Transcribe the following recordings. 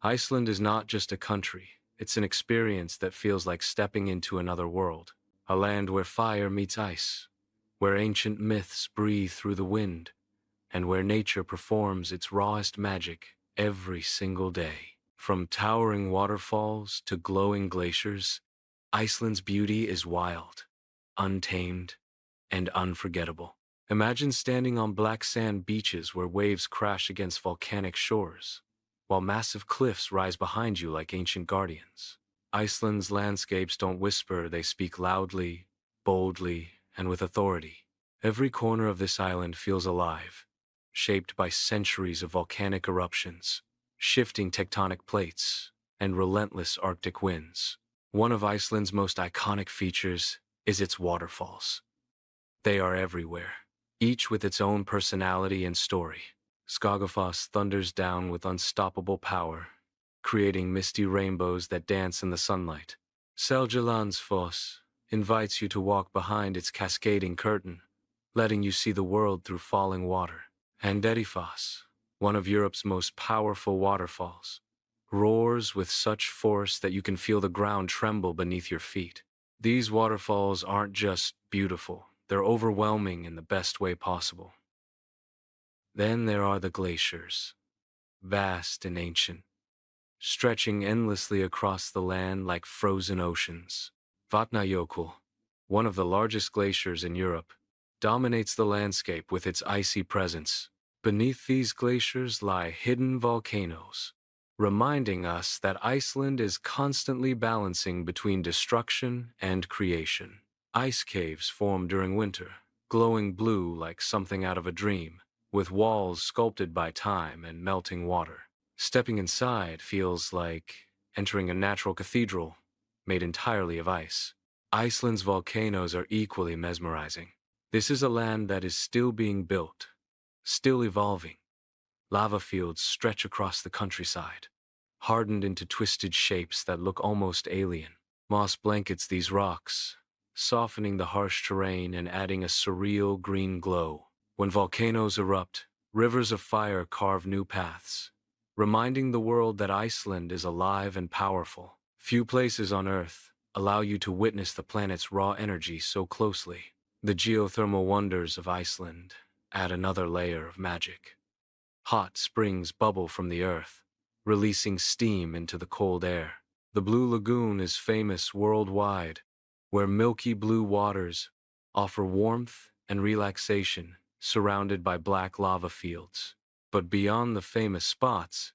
Iceland is not just a country, it's an experience that feels like stepping into another world. A land where fire meets ice, where ancient myths breathe through the wind, and where nature performs its rawest magic every single day. From towering waterfalls to glowing glaciers, Iceland's beauty is wild, untamed, and unforgettable. Imagine standing on black sand beaches where waves crash against volcanic shores, while massive cliffs rise behind you like ancient guardians. Iceland's landscapes don't whisper, they speak loudly, boldly, and with authority. Every corner of this island feels alive, shaped by centuries of volcanic eruptions, shifting tectonic plates, and relentless Arctic winds. One of Iceland's most iconic features is its waterfalls. They are everywhere, each with its own personality and story. Skogafoss thunders down with unstoppable power, creating misty rainbows that dance in the sunlight. Seljalandsfoss invites you to walk behind its cascading curtain, letting you see the world through falling water. And Dettifoss, one of Europe's most powerful waterfalls, roars with such force that you can feel the ground tremble beneath your feet. These waterfalls aren't just beautiful, they're overwhelming in the best way possible. Then there are the glaciers, vast and ancient, stretching endlessly across the land like frozen oceans. Vatnajökull, one of the largest glaciers in Europe, dominates the landscape with its icy presence. Beneath these glaciers lie hidden volcanoes, reminding us that Iceland is constantly balancing between destruction and creation. Ice caves form during winter, glowing blue like something out of a dream, with walls sculpted by time and melting water. Stepping inside feels like entering a natural cathedral made entirely of ice. Iceland's volcanoes are equally mesmerizing. This is a land that is still being built, still evolving. Lava fields stretch across the countryside, hardened into twisted shapes that look almost alien. Moss blankets these rocks, softening the harsh terrain and adding a surreal green glow. When volcanoes erupt, rivers of fire carve new paths, reminding the world that Iceland is alive and powerful. Few places on Earth allow you to witness the planet's raw energy so closely. The geothermal wonders of Iceland add another layer of magic. Hot springs bubble from the earth, releasing steam into the cold air. The Blue Lagoon is famous worldwide, where milky blue waters offer warmth and relaxation, surrounded by black lava fields. But beyond the famous spots,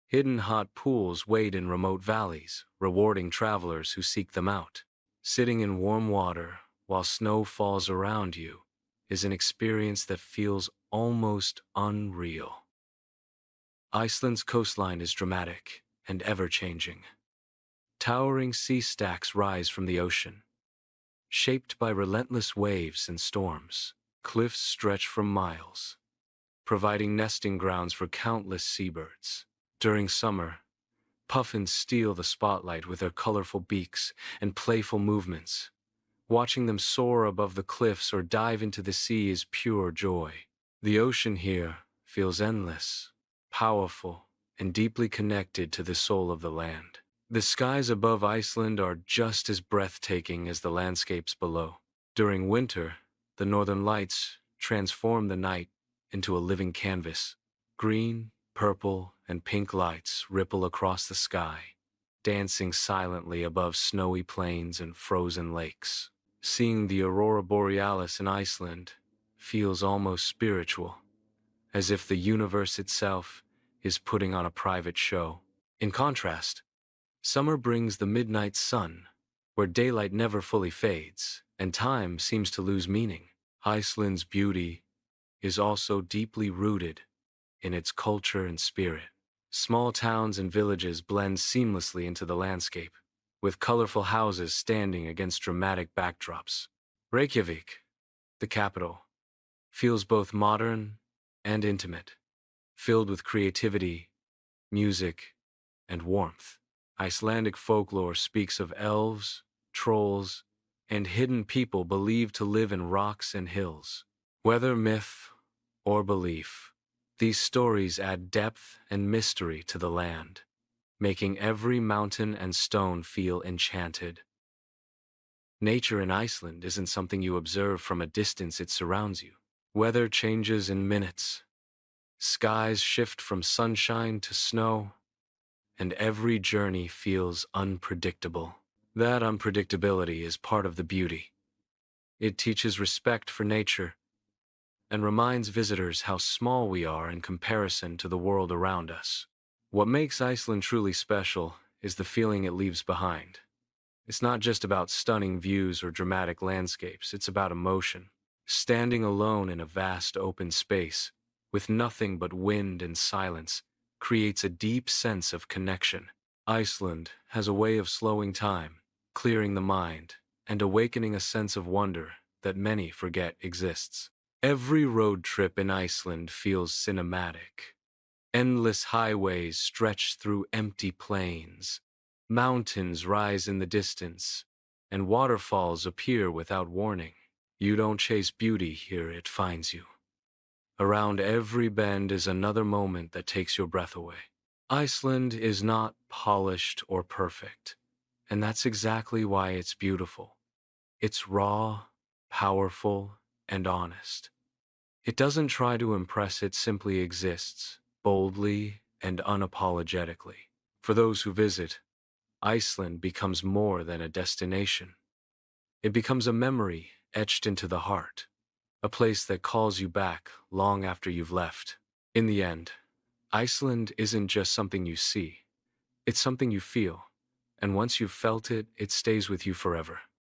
hidden hot pools wait in remote valleys, rewarding travelers who seek them out. Sitting in warm water while snow falls around you is an experience that feels almost unreal. Iceland's coastline is dramatic and ever-changing. Towering sea stacks rise from the ocean, shaped by relentless waves and storms. Cliffs stretch for miles, providing nesting grounds for countless seabirds. During summer, puffins steal the spotlight with their colorful beaks and playful movements. Watching them soar above the cliffs or dive into the sea is pure joy. The ocean here feels endless, powerful, and deeply connected to the soul of the land. The skies above Iceland are just as breathtaking as the landscapes below. During winter, the northern lights transform the night into a living canvas. Green, purple, and pink lights ripple across the sky, dancing silently above snowy plains and frozen lakes. Seeing the aurora borealis in Iceland feels almost spiritual, as if the universe itself is putting on a private show. In contrast, summer brings the midnight sun, where daylight never fully fades, and time seems to lose meaning. Iceland's beauty is also deeply rooted in its culture and spirit. Small towns and villages blend seamlessly into the landscape, with colorful houses standing against dramatic backdrops. Reykjavik, the capital, feels both modern and intimate, filled with creativity, music, and warmth. Icelandic folklore speaks of elves, trolls, and hidden people believed to live in rocks and hills. Whether myth or belief, these stories add depth and mystery to the land, making every mountain and stone feel enchanted. Nature in Iceland isn't something you observe from a distance, it surrounds you. Weather changes in minutes. Skies shift from sunshine to snow, and every journey feels unpredictable. That unpredictability is part of the beauty. It teaches respect for nature and reminds visitors how small we are in comparison to the world around us. What makes Iceland truly special is the feeling it leaves behind. It's not just about stunning views or dramatic landscapes, it's about emotion. Standing alone in a vast open space, with nothing but wind and silence, creates a deep sense of connection. Iceland has a way of slowing time, clearing the mind, and awakening a sense of wonder that many forget exists. Every road trip in Iceland feels cinematic. Endless highways stretch through empty plains. Mountains rise in the distance, and waterfalls appear without warning. You don't chase beauty here, it finds you. Around every bend is another moment that takes your breath away. Iceland is not polished or perfect, and that's exactly why it's beautiful. It's raw, powerful, and honest. It doesn't try to impress, it simply exists, boldly and unapologetically. For those who visit, Iceland becomes more than a destination. It becomes a memory etched into the heart, a place that calls you back long after you've left. In the end, Iceland isn't just something you see, it's something you feel, and once you've felt it, it stays with you forever.